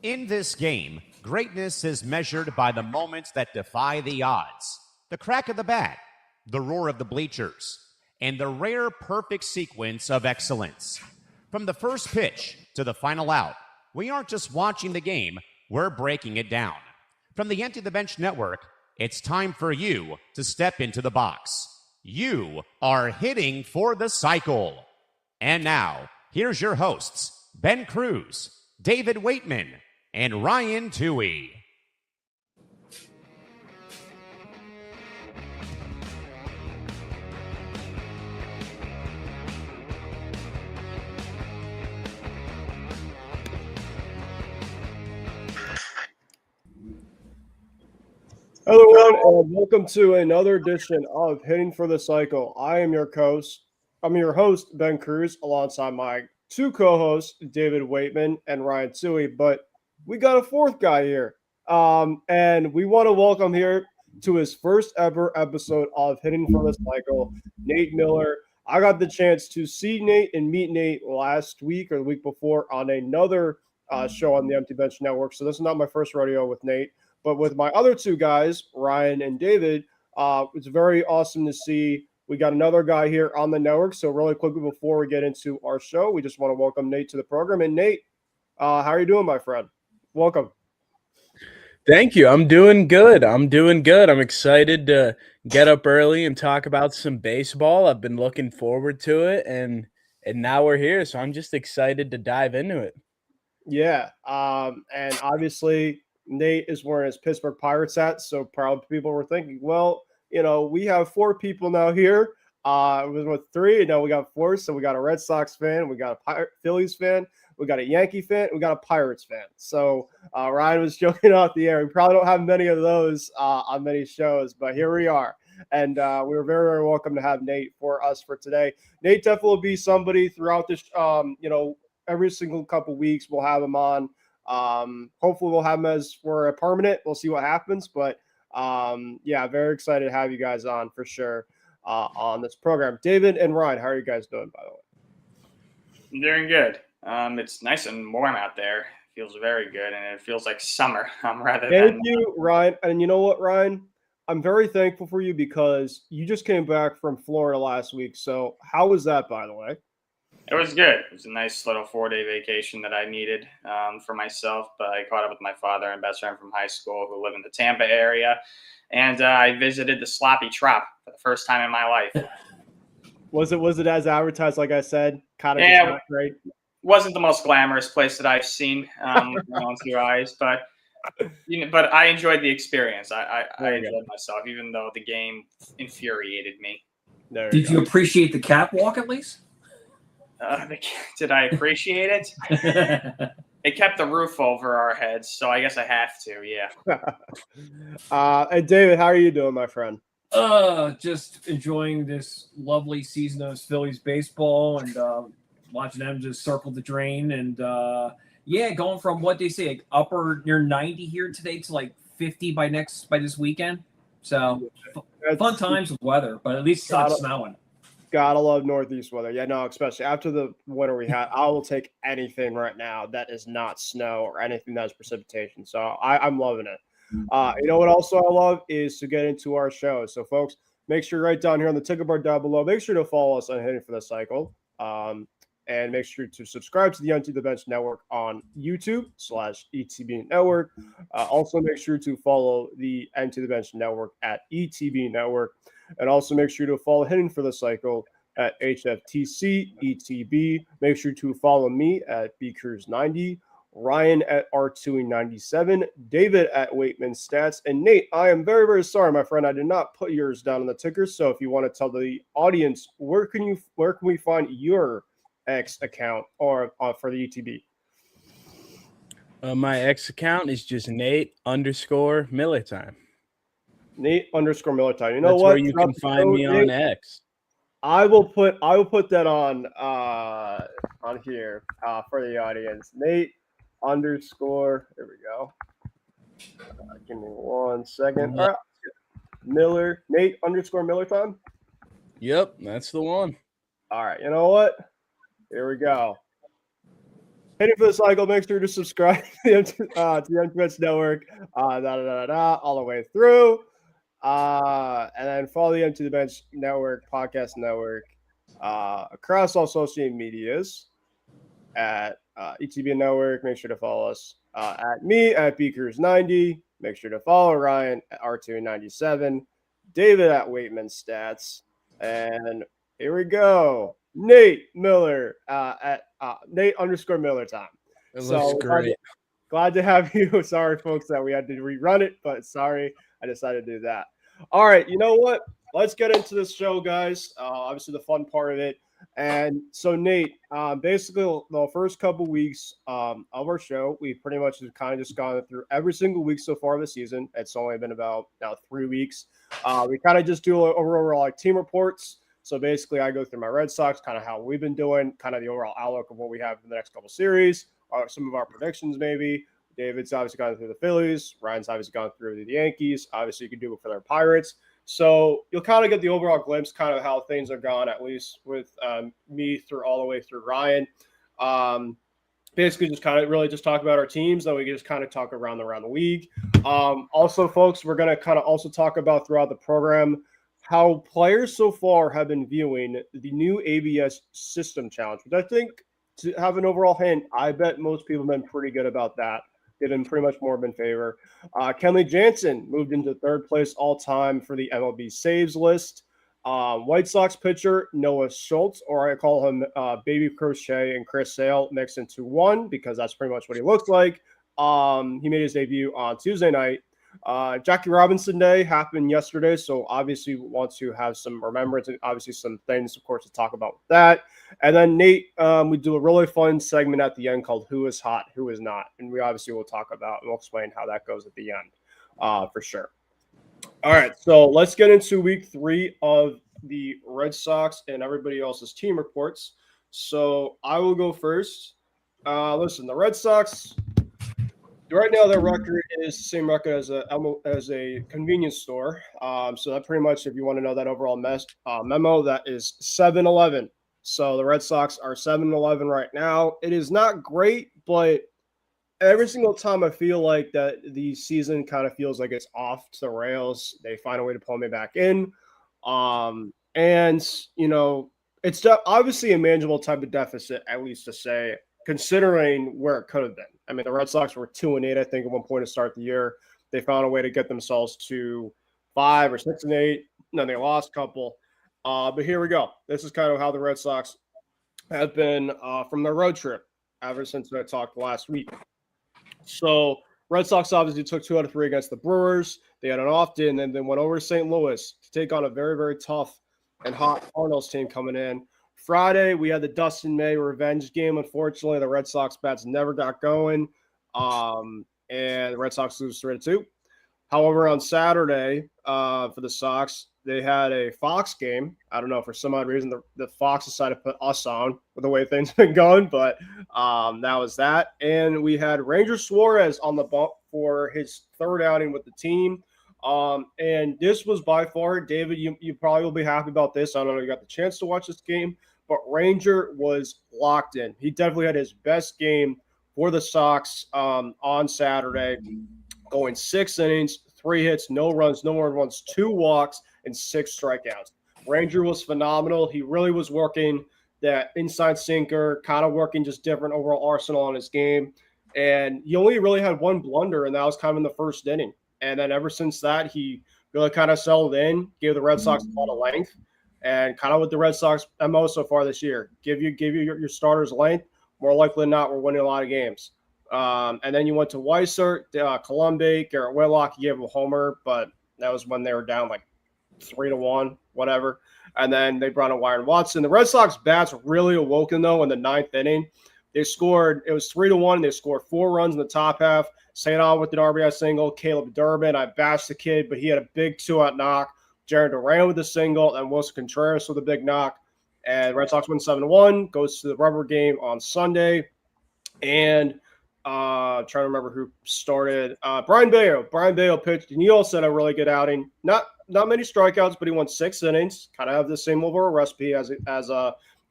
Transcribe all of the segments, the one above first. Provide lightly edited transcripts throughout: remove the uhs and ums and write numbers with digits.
In this game, greatness is measured by the moments that defy the odds. the crack of the bat, the roar of the bleachers, and the rare perfect sequence of excellence. From the first pitch to the final out, we aren't just watching the game, we're breaking it down. From the Empty the Bench Network, it's time for you to step into the box. You are hitting for the cycle. And now, here's your hosts, Ben Kruse, David Weightman, and Ryan Touhey. Hello, everyone, and welcome to another edition of Hitting for the Cycle. I am your host, Ben Kruse, alongside my two co-hosts, David Weightman and Ryan Touhey. But we got a fourth guy here, and we want to welcome here to his first ever episode of Hitting for the Cycle, Nate Miller. I got the chance to see Nate and meet Nate last week or the week before on another show on the Empty Bench Network. So this is not my first rodeo with Nate. But with my other two guys, Ryan and David, it's very awesome to see. We got another guy here on the network. So really quickly before we get into our show, we just want to welcome Nate to the program. And Nate, how are you doing, my friend? Welcome. Thank you. I'm doing good. I'm excited to get up early and talk about some baseball. I've been looking forward to it, and now we're here. So I'm just excited to dive into it. Yeah. And obviously – Nate is wearing his Pittsburgh Pirates hat, so probably people were thinking, well, you know, we have four people now here. It was with three, and now we got four. So we got a Red Sox fan, we got a Phillies fan, we got a Yankee fan, we got a Pirates fan. So Ryan was joking off the air. We probably don't have many of those on many shows, but here we are. And we were very, very welcome to have Nate for us for today. Nate definitely will be somebody throughout this, every single couple weeks we'll have him on. Hopefully we'll have them as for a permanent. We'll see what happens, but very excited to have you guys on for sure on this program. David and Ryan, how are you guys doing, by the way? I'm doing good. It's nice and warm out there. It feels very good, and it feels like summer. Thank you, Ryan. And you know what, Ryan? I'm very thankful for you because you just came back from Florida last week. So how was that, by the way? It was good. It was a nice little 4-day vacation that I needed for myself. But I caught up with my father and best friend from high school who live in the Tampa area. And I visited the Sloppy Trop for the first time in my life. Was it as advertised, like I said? Kind of just not great? Wasn't the most glamorous place that I've seen with my own two eyes. But but I enjoyed the experience. I enjoyed myself, even though the game infuriated me. Did you appreciate the catwalk at least? Did I appreciate it? It kept the roof over our heads, so I guess I have to, yeah. And David, how are you doing, my friend? Just enjoying this lovely season of Phillies baseball and watching them just circle the drain. And, going from what they say, like upper near 90 here today to like 50 by this weekend. So fun times with weather, but at least it's not snowing. Gotta love Northeast weather. Yeah, no, especially after the winter we had. I will take anything right now that is not snow or anything that is precipitation. So I'm loving it. You know what also I love is to get into our show. So, folks, make sure right down here on the ticker bar down below, make sure to follow us on Hitting for the Cycle. And make sure to subscribe to the Empty the Bench Network on YouTube/ETB Network. Also, make sure to follow the Empty the Bench Network at ETB Network. And also make sure to follow Hitting for the Cycle at HFTC ETB. Make sure to follow me at BKruse90, Ryan at R297, David at Weightman Stats, and Nate, I am very, very sorry, my friend. I did not put yours down on the ticker. So if you want to tell the audience, where can we find your X account or for the ETB? My X account is just Nate_Millertime. Nate_Millertime. You know That's what? Where you can find me on X. I will put that on here for the audience. Nate_. There we go. Give me 1 second. All right. Nate_Millertime. Yep, that's the one. All right. You know what? Here we go. Hitting for the Cycle. Make sure to subscribe to the Empty Bench Network. All the way through. And then follow the Empty the Bench Network, podcast network, across all social medias at ETB Network. Make sure to follow us at me at B Kruse 90. Make sure to follow Ryan at R297, David at Weightman Stats, and here we go. Nate Miller at Nate_Miller time. It looks great. Glad to have you. Sorry, folks, that we had to rerun it, but sorry, I decided to do that. All right, you know what? Let's get into this show, guys. Obviously, the fun part of it. And so, Nate, basically, the first couple weeks of our show, we pretty much have kind of just gone through every single week so far this season. It's only been about now 3 weeks. We kind of just do overall like team reports. So basically, I go through my Red Sox, kind of how we've been doing, kind of the overall outlook of what we have in the next couple series, some of our predictions maybe. David's obviously gone through the Phillies. Ryan's obviously gone through the Yankees. Obviously, you can do it for their Pirates. So you'll kind of get the overall glimpse, kind of how things are gone, at least with me through all the way through Ryan. Basically, just kind of really just talk about our teams. Then we can just kind of talk around the league. Also, folks, we're going to kind of also talk about throughout the program how players so far have been viewing the new ABS system challenge, which I think, to have an overall hint, I bet most people have been pretty good about that. They've been pretty much more in favor. Kenley Jansen moved into third place all-time for the MLB saves list. White Sox pitcher Noah Schultz, or I call him Baby Crochet and Chris Sale, mixed into one because that's pretty much what he looks like. He made his debut on Tuesday night. Jackie Robinson Day happened yesterday, so obviously we want to have some remembrance and obviously some things, of course, to talk about with that. And then, Nate, we do a really fun segment at the end called Who is Hot, Who is Not? And we obviously will talk about and we'll explain how that goes at the end for sure. All right, so let's get into week 3 of the Red Sox and everybody else's team reports. So I will go first. Listen, the Red Sox, right now their record is the same record as a convenience store. So that pretty much, if you want to know that overall memo, that is 7-11. So the Red Sox are 7-11 right now. It is not great, but every single time I feel like that the season kind of feels like it's off to the rails, they find a way to pull me back in. And, you know, it's obviously a manageable type of deficit, at least to say, considering where it could have been. I mean, the Red Sox were 2-8, I think, at one point to start the year. They found a way to get themselves to 5 or 6-8, and then they lost a couple. But here we go. This is kind of how the Red Sox have been from their road trip ever since I talked last week. So Red Sox obviously took 2 out of 3 against the Brewers. They had an off day and then they went over to St. Louis to take on a very, very tough and hot Cardinals team coming in. Friday, we had the Dustin May revenge game. Unfortunately, the Red Sox bats never got going, and the Red Sox lose 3-2. However, on Saturday for the Sox, they had a Fox game. I don't know, for some odd reason, the Fox decided to put us on with the way things have been going, but that was that. And we had Ranger Suarez on the bump for his third outing with the team. And this was by far, David, you probably will be happy about this. I don't know if you got the chance to watch this game, but Ranger was locked in. He definitely had his best game for the Sox on Saturday, going 6 innings, 3 hits, no runs, no more runs, 2 walks, and 6 strikeouts. Ranger was phenomenal. He really was working that inside sinker, kind of working just different overall arsenal on his game. And he only really had 1 blunder, and that was kind of in the first inning. And then ever since that, he really kind of settled in, gave the Red Sox a lot of length, and kind of with the Red Sox MO so far this year, give you your starters length. More likely than not, we're winning a lot of games. And then you went to Weiser, Colombe, Garrett Whitlock. He gave him a homer, but that was when they were down like 3-1, whatever. And then they brought in Wyron Watson. The Red Sox bats really awoken, though, in the 9th inning. They scored, it was 3-1. They scored 4 runs in the top half. St. On with an RBI single. Caleb Durbin, I bashed the kid, but he had a big 2-out knock. Jared Duran with a single, and Wilson Contreras with a big knock. And Red Sox win 7-1, goes to the rubber game on Sunday. And trying to remember who started. Brian Bayo pitched, and he also had a really good outing. Not many strikeouts, but he won 6 innings. Kind of have the same overall recipe as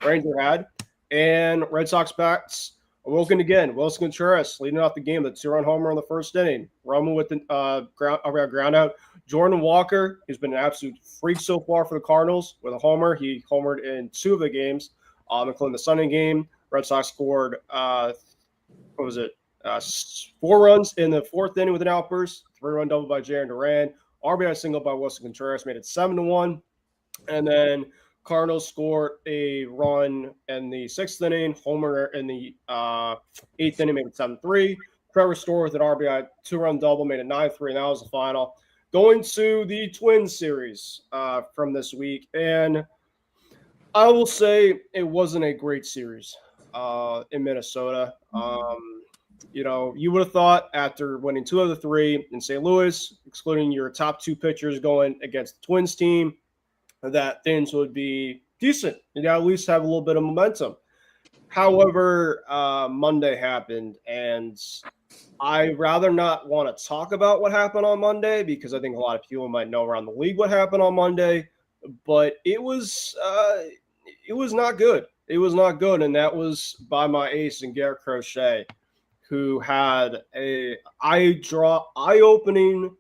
Ranger had. And Red Sox bats Wilson again. Wilson Contreras leading off the game, the 2-run homer in the first inning. Roman with the ground out. Jordan Walker, who's been an absolute freak so far for the Cardinals with a homer. He homered in 2 of the games, including the Sunday game. Red Sox scored, 4 runs in the 4th inning with an outburst. 3-run double by Jaron Duran. RBI single by Wilson Contreras made it 7-1. And then Cardinals scored a run in the 6th inning, homer in the 8th inning, made it 7-3. Trevor Story with an RBI 2-run double made it 9-3, and that was the final. Going to the Twins series from this week, and I will say it wasn't a great series in Minnesota. You would have thought after winning 2 of the 3 in St. Louis, excluding your top 2 pitchers going against the Twins team, that things would be decent. At least have a little bit of momentum. However, Monday happened, and I'd rather not want to talk about what happened on Monday because I think a lot of people might know around the league what happened on Monday. But it was not good. It was not good, and that was by my ace, Xavier Crochet, who had a eye-opening,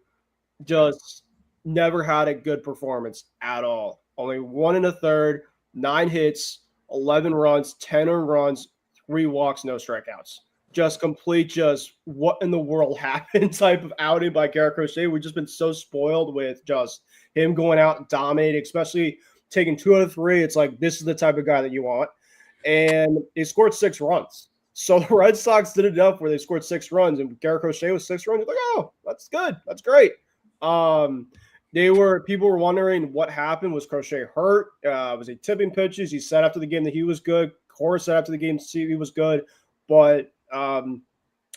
just never had a good performance at all. Only 1 1/3, 9 hits, 11 runs, 10 earned runs, 3 walks, no strikeouts. Just complete, just what in the world happened type of outing by Garrett Crochet. We've just been so spoiled with just him going out and dominating, especially taking 2 out of 3. It's like, this is the type of guy that you want. And he scored 6 runs. So the Red Sox did enough where they scored 6 runs, and Garrett Crochet was 6 runs. You're like, oh, that's good. That's great. People were wondering what happened. Was Crochet hurt? Was he tipping pitches? He said after the game that he was good. Cora said after the game he was good. But Ryan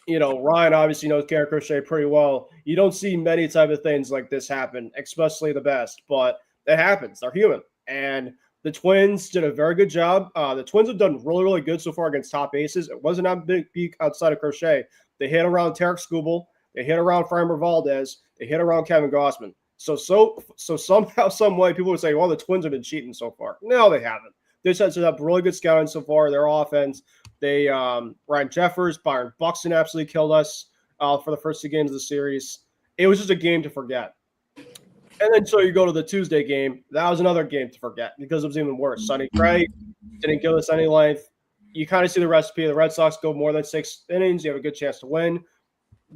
obviously knows Garrett Crochet pretty well. You don't see many type of things like this happen, especially the best. But it happens. They're human. And the Twins did a very good job. The Twins have done really, really good so far against top aces. It wasn't a big peak outside of Crochet. They hit around Tarek Skubal. They hit around Framber Valdez. They hit around Kevin Gossman. So somehow, some way, people would say, well, the Twins have been cheating so far. No, they haven't. They set up really good scouting so far. Their offense, Ryan Jeffers, Byron Buxton absolutely killed us for the first 2 games of the series. It was just a game to forget. And then so you go to the Tuesday game. That was another game to forget because it was even worse. Sonny Gray didn't give us any length. You kind of see the recipe. The Red Sox go more than 6 innings. You have a good chance to win.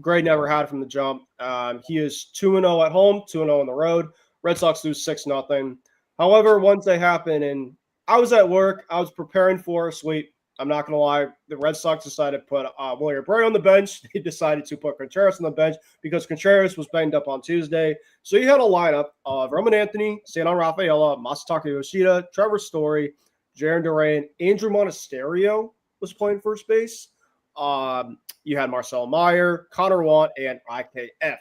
Gray never had it from the jump. He is 2-0 at home, 2-0 on the road. Red Sox lose 6-0. However, once they happen, and I was at work, I was preparing for a sweep. I'm not going to lie. The Red Sox decided to put William Bray on the bench. They decided to put Contreras on the bench because Contreras was banged up on Tuesday. So you had a lineup of Roman Anthony, Santon Rafaela, Masataka Yoshida, Trevor Story, Jaron Duran, Andrew Monasterio was playing first base. You had Marcel Meyer, Connor Want, and IKF.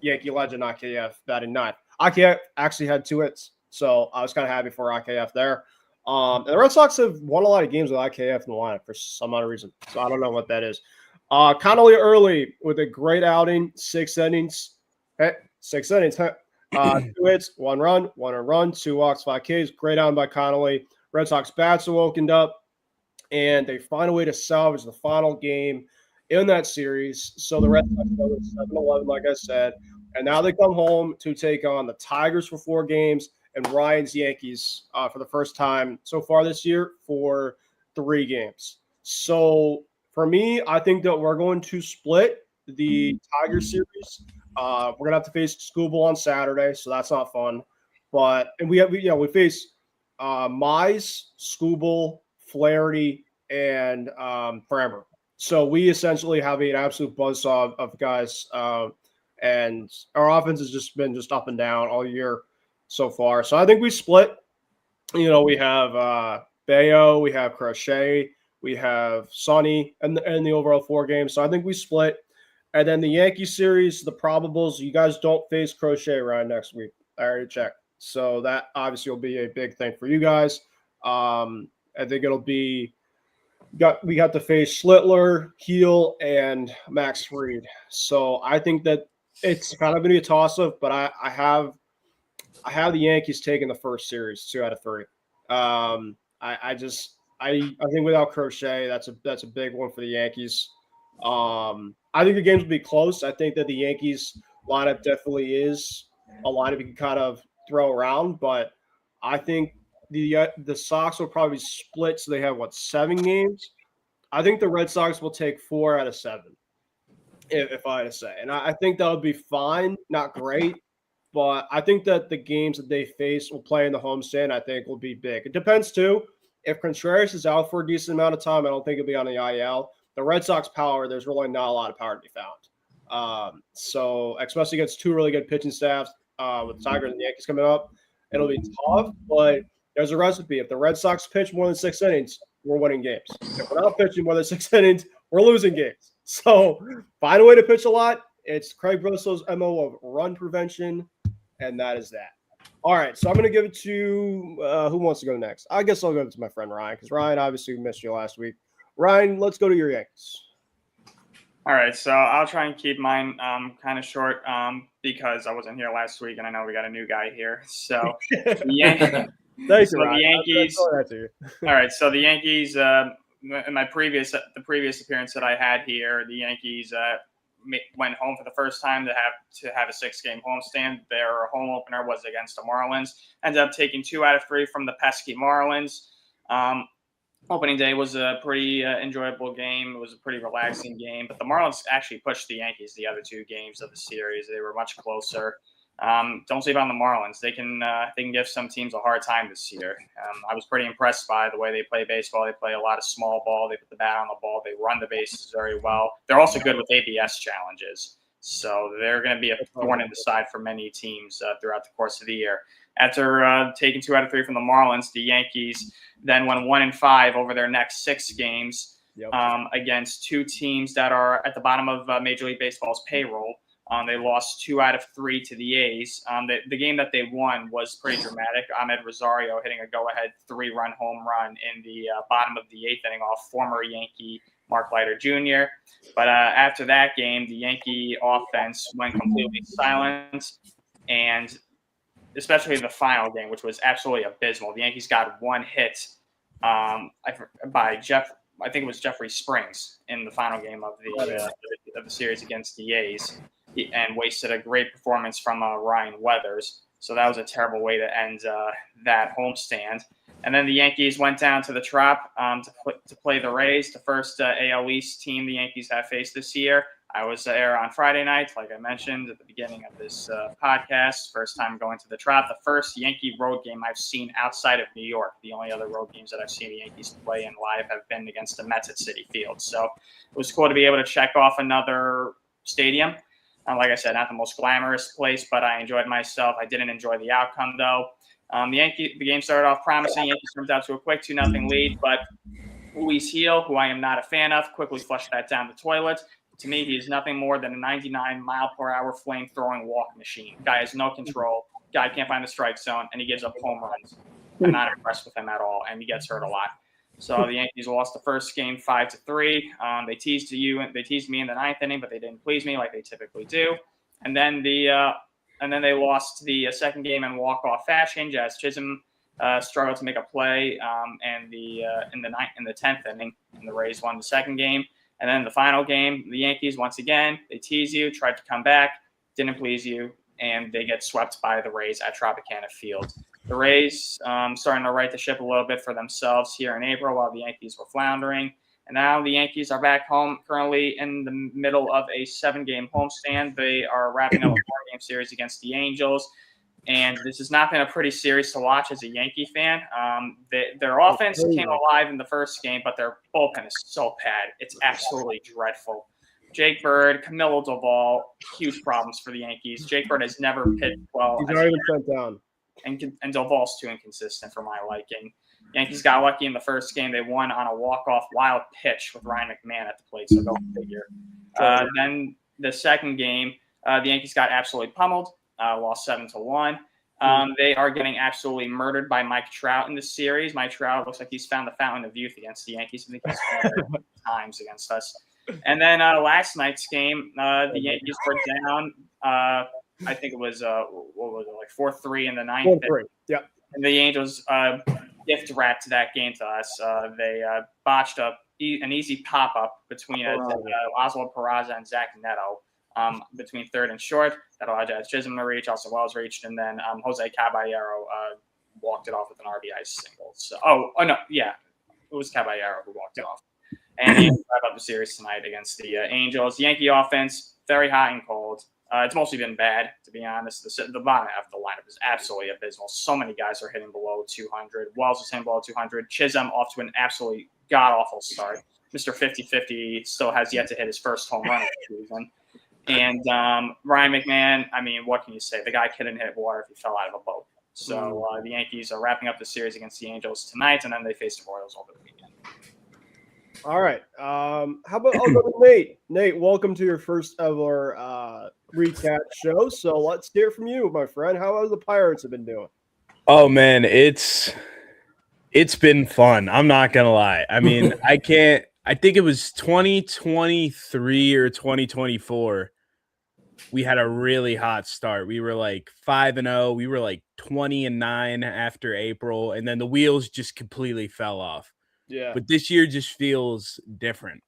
Yankee legend IKF batting 9th. IKF actually had 2 hits, so I was kind of happy for IKF there. And the Red Sox have won a lot of games with IKF in the lineup for some other reason, so I don't know what that is. Connolly early with a great outing, 6 innings. 6 innings. 2 hits, 1 run, 1 earned run, 2 walks, 5 Ks. Great outing by Connolly. Red Sox bats are woken up, and they find a way to salvage the final game in that series. So the Red Sox go to 7-11, like I said, and now they come home to take on the Tigers for 4 games and Ryan's Yankees for the first time so far this year for 3 games. So for me, I think that we're going to split the Tiger series. We're gonna have to face Skubal on Saturday, so that's not fun. We face Mize, Skubal, Flaherty, and Framber. So we essentially have an absolute buzzsaw of guys, and our offense has just been up and down all year so far. So I think we split. We have Bayo, we have Crochet, we have Sonny, and the overall 4 games. So I think we split. And then the Yankee series, the probables, you guys don't face Crochet around next week. I already checked. So that obviously will be a big thing for you guys. I think it'll be we got to face Schlittler, Heel, and Max Fried. So I think that it's kind of going to be a toss-up, but I have the Yankees taking the first series 2 out of 3. I think without Crochet, that's a big one for the Yankees. I think the games will be close. I think that the Yankees lineup definitely is a lineup you can kind of throw around, but I think the Sox will probably split, so they have 7 games. I think the Red Sox will take 4 out of 7, if I had to say, and I think that would be fine, not great, but I think that the games that they face will play in the homestand. I think will be big. It depends too. If Contreras is out for a decent amount of time, I don't think he'll be on the IL. The Red Sox power, there's really not a lot of power to be found. So especially against 2 really good pitching staffs with the Tigers and the Yankees coming up, it'll be tough. But there's a recipe. If the Red Sox pitch more than 6 innings, we're winning games. If we're not pitching more than 6 innings, we're losing games. So find a way to pitch a lot. It's Craig Bristow's MO of run prevention, and that is that. All right, so I'm going to give it to who wants to go next? I guess I'll go to my friend Ryan, because Ryan obviously missed you last week. Ryan, let's go to your Yankees. All right, so I'll try and keep mine kind of short because I wasn't here last week, and I know we got a new guy here. So the Thanks, so Ryan. the Yankees. All right, so the Yankees. In the previous appearance that I had here, the Yankees went home for the first time to have a 6-game homestand. Their home opener was against the Marlins. Ended up taking 2 out of 3 from the pesky Marlins. Opening day was a pretty enjoyable game. It was a pretty relaxing game, but the Marlins actually pushed the Yankees the other 2 games of the series. They were much closer. Don't sleep on the Marlins. They can give some teams a hard time this year. I was pretty impressed by the way they play baseball. They play a lot of small ball. They put the bat on the ball. They run the bases very well. They're also good with ABS challenges. So they're going to be a thorn in the side for many teams throughout the course of the year. After taking 2 out of 3 from the Marlins, the Yankees then went 1-5 over their next 6 games against 2 teams that are at the bottom of Major League Baseball's payroll. They lost 2 out of 3 to the A's. The game that they won was pretty dramatic. Ahmed Rosario hitting a go-ahead 3-run home run in the bottom of the 8th inning off former Yankee Mark Leiter Jr. But after that game, the Yankee offense went completely silent, and especially the final game, which was absolutely abysmal. The Yankees got 1 hit by Jeff. I think it was Jeffrey Springs in the final game of the series against the A's, and wasted a great performance from Ryan Weathers. So that was a terrible way to end that homestand. And then the Yankees went down to the Trop to play the Rays, the first AL East team the Yankees have faced this year. I was there on Friday night, like I mentioned at the beginning of this podcast. First time going to the Trop. The first Yankee road game I've seen outside of New York. The only other road games that I've seen the Yankees play in live have been against the Mets at Citi Field. So it was cool to be able to check off another stadium. Like I said, not the most glamorous place, but I enjoyed myself. I didn't enjoy the outcome, though. The game started off promising. Yankees jumped out to a quick 2-0 lead, but Luis Gil, who I am not a fan of, quickly flushed that down the toilet. To me, he is nothing more than a 99-mile-per-hour flame-throwing walk machine. Guy has no control. Guy can't find the strike zone, and he gives up home runs. I'm not impressed with him at all, and he gets hurt a lot. So the Yankees lost the first game 5-3. They teased me in the 9th inning, but they didn't please me like they typically do. And then they lost the second game in walk-off fashion. Jazz Chisholm struggled to make a play in the 10th inning, and the Rays won the second game. And then the final game, the Yankees, once again, they tease you, tried to come back, didn't please you, and they get swept by the Rays at Tropicana Field. The Rays starting to right the ship a little bit for themselves here in April while the Yankees were floundering. And now the Yankees are back home, currently in the middle of a 7-game homestand. They are wrapping up a 4-game series against the Angels. And this has not been a pretty series to watch as a Yankee fan. Their offense came alive in the first game, but their bullpen is so bad. It's absolutely dreadful. Jake Bird, Camilo Doval, huge problems for the Yankees. Jake Bird has never pitched well. He's not even sent down. And Doval's too inconsistent for my liking. Yankees got lucky in the first game. They won on a walk-off wild pitch with Ryan McMahon at the plate, so go figure. Then the second game, the Yankees got absolutely pummeled. Lost 7-1. They are getting absolutely murdered by Mike Trout in this series. Mike Trout looks like he's found the fountain of youth against the Yankees. I think he's scored times against us. And then last night's game, the Yankees were down. I think it was 4-3 in the 9th. 4-3. Yeah. And the Angels gift wrapped that game to us. They botched up an easy pop-up between Oswald Peraza and Zach Neto between third and short. That allowed Chisholm to reach, also Wells reached, and then Jose Caballero walked it off with an RBI single. So, it was Caballero who walked it off. And he wrap up the series tonight against the Angels. Yankee offense, very hot and cold. It's mostly been bad, to be honest. The bottom half of the lineup is absolutely abysmal. So many guys are hitting below 200. Wells is hitting below 200. Chisholm off to an absolutely god-awful start. Mr. 50-50 still has yet to hit his first home run of the season. And Ryan McMahon, I mean, what can you say? The guy couldn't hit water if he fell out of a boat. So the Yankees are wrapping up the series against the Angels tonight, and then they face the Royals over the weekend. All right. How about I'll go with Nate? Nate, welcome to your first ever recap show. So let's hear from you, my friend. How have the Pirates been doing? Oh man, it's been fun. I'm not gonna lie. I mean, I think it was 2023 or 2024. We had a really hot start. We were like 5-0. We were like 20-9 after April, and then the wheels just completely fell off. Yeah. But this year just feels different.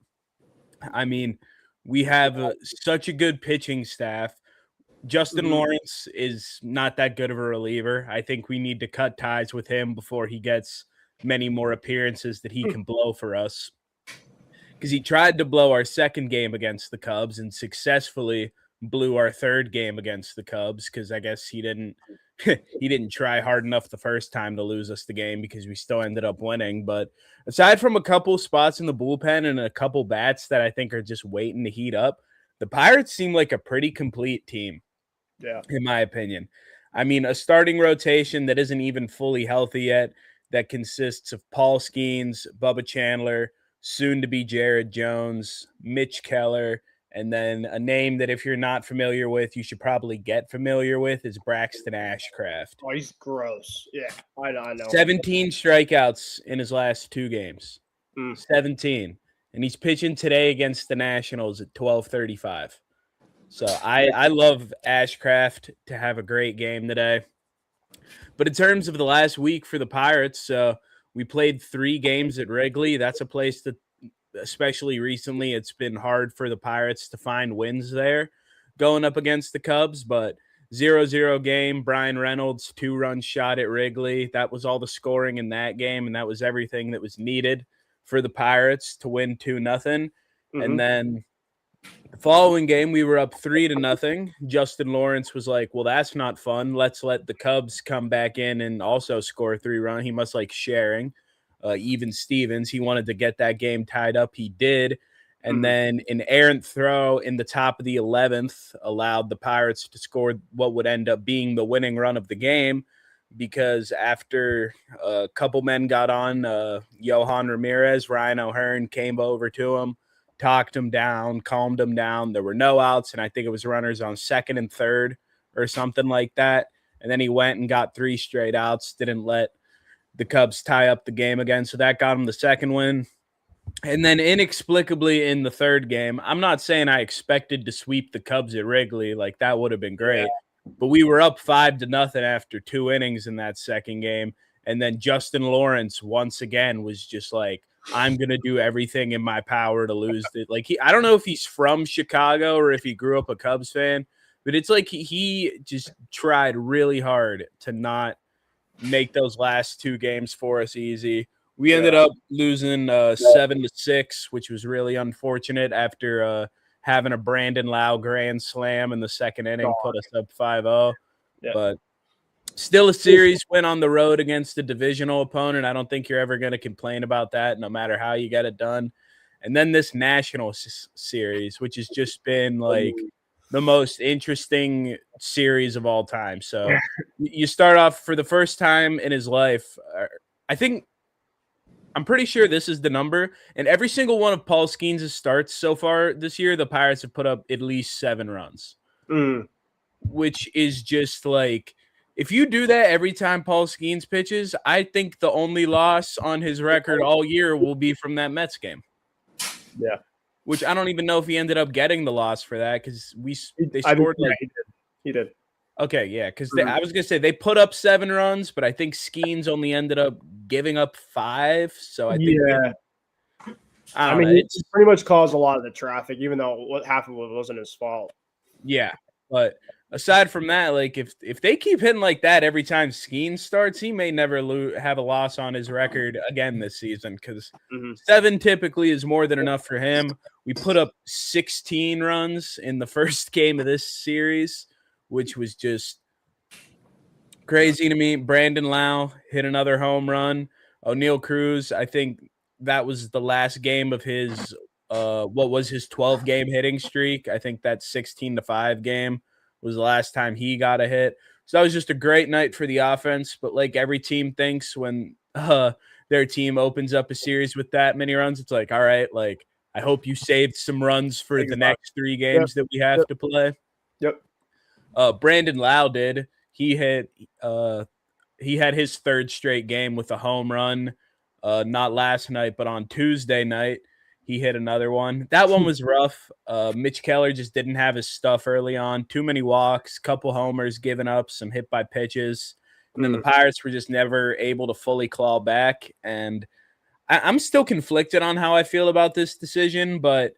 I mean, we have such a good pitching staff. Justin Lawrence is not that good of a reliever. I think we need to cut ties with him before he gets many more appearances that he can blow for us. Because he tried to blow our second game against the Cubs and successfully blew our third game against the Cubs because I guess he didn't try hard enough the first time to lose us the game because we still ended up winning. But aside from a couple spots in the bullpen and a couple bats that I think are just waiting to heat up, the Pirates seem like a pretty complete team. Yeah, in my opinion. I mean, a starting rotation that isn't even fully healthy yet, that consists of Paul Skeens, Bubba Chandler, soon to be Jared Jones, Mitch Keller, and then a name that if you're not familiar with, you should probably get familiar with is Braxton Ashcraft. Oh, he's gross. Yeah, I know. 17 strikeouts in his last 2 games. 17. And he's pitching today against the Nationals at 12:35. So I love Ashcraft to have a great game today. But in terms of the last week for the Pirates, we played 3 games at Wrigley. That's a place that, especially recently, it's been hard for the Pirates to find wins there going up against the Cubs. But 0-0 game, Brian Reynolds, 2-run shot at Wrigley. That was all the scoring in that game, and that was everything that was needed for the Pirates to win 2-0. And then the following game, we were up 3-0. Justin Lawrence was like, well, that's not fun. Let's let the Cubs come back in and also score a 3-run. He must like sharing. Even Stevens, he wanted to get that game tied up. He did. And then an errant throw in the top of the 11th allowed the Pirates to score what would end up being the winning run of the game, because after a couple men got on, Johan Ramirez, Ryan O'Hearn came over to him, talked him down, calmed him down. There were no outs, and I think it was runners on second and third or something like that. And then he went and got 3 straight outs, didn't let the Cubs tie up the game again. So that got him the second win. And then inexplicably in the third game, I'm not saying I expected to sweep the Cubs at Wrigley. Like, that would have been great. Yeah. But we were up 5-0 after 2 innings in that second game. And then Justin Lawrence once again was just like, I'm going to do everything in my power to lose it. Like, I don't know if he's from Chicago or if he grew up a Cubs fan, but it's like he just tried really hard to not make those last 2 games for us easy. We ended up losing 7-6, which was really unfortunate after having a Brandon Lau grand slam in the second inning, put us up 5-0. Yeah. But still a series win on the road against a divisional opponent. I don't think you're ever going to complain about that, no matter how you get it done. And then this national series, which has just been like the most interesting series of all time. So you start off for the first time in his life. I'm pretty sure this is the number. And every single one of Paul Skeens' starts so far this year, the Pirates have put up at least 7 runs, which is just like, if you do that every time Paul Skeens pitches, I think the only loss on his record all year will be from that Mets game. Yeah. Which I don't even know if he ended up getting the loss for that, because they scored he did. Okay, yeah, because I was going to say they put up 7 runs, but I think Skeens only ended up giving up 5. So I think I mean, he pretty much caused a lot of the traffic, even though half of it wasn't his fault. Yeah, but aside from that, like if they keep hitting like that every time Skeen starts, he may never have a loss on his record again this season because 7 typically is more than enough for him. We put up 16 runs in the first game of this series, which was just crazy to me. Brandon Lau hit another home run. O'Neal Cruz, I think that was the last game of his what was his 12-game hitting streak. I think that 16-5 game was the last time he got a hit. So that was just a great night for the offense. But like every team thinks when their team opens up a series with that many runs, it's like, all right, like I hope you saved some runs for the next 3 games that we have to play. Brandon Lau did. He had his 3rd straight game with a home run. Not last night, but on Tuesday night, he hit another one. That one was rough. Mitch Keller just didn't have his stuff early on. Too many walks, couple homers given up, some hit by pitches. And then the Pirates were just never able to fully claw back. And I'm still conflicted on how I feel about this decision, but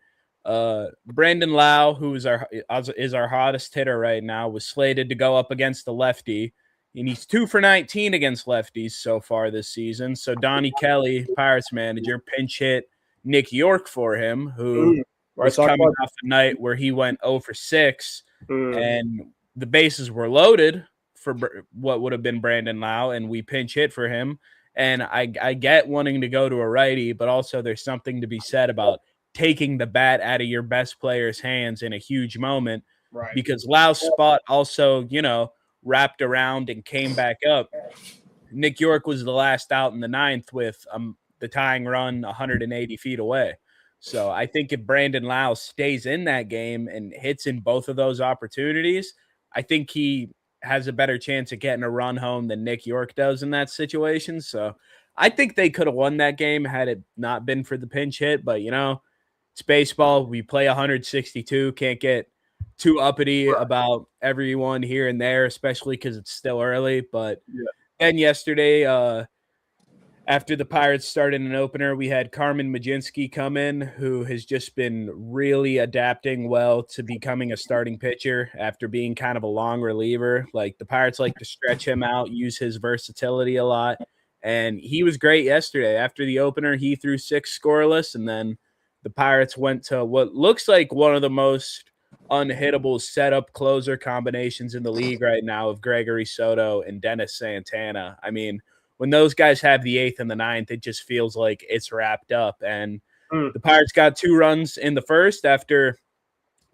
Brandon Lau, who is our hottest hitter right now, was slated to go up against the lefty. And he's 2 for 19 against lefties so far this season. So Donnie Kelly, Pirates manager, pinch hit Nick York for him, who was coming off a night where he went 0 for 6, and the bases were loaded for what would have been Brandon Lau, and we pinch hit for him. And I get wanting to go to a righty, but also there's something to be said about taking the bat out of your best player's hands in a huge moment, because Lau's spot also, wrapped around and came back up. Nick York was the last out in the 9th with the tying run 180 feet away. So I think if Brandon Lau stays in that game and hits in both of those opportunities, I think he has a better chance of getting a run home than Nick York does in that situation. So I think they could have won that game had it not been for the pinch hit. But, it's baseball. We play 162. Can't get too uppity about everyone here and there, especially because it's still early. But then yesterday, after the Pirates started an opener, we had Carmen Majinski come in, who has just been really adapting well to becoming a starting pitcher after being kind of a long reliever. Like the Pirates like to stretch him out, use his versatility a lot. And he was great yesterday. After the opener, he threw 6 scoreless, and then the Pirates went to what looks like one of the most unhittable setup closer combinations in the league right now of Gregory Soto and Dennis Santana. I mean, when those guys have the 8th and the 9th, it just feels like it's wrapped up. And the Pirates got 2 runs in the first after a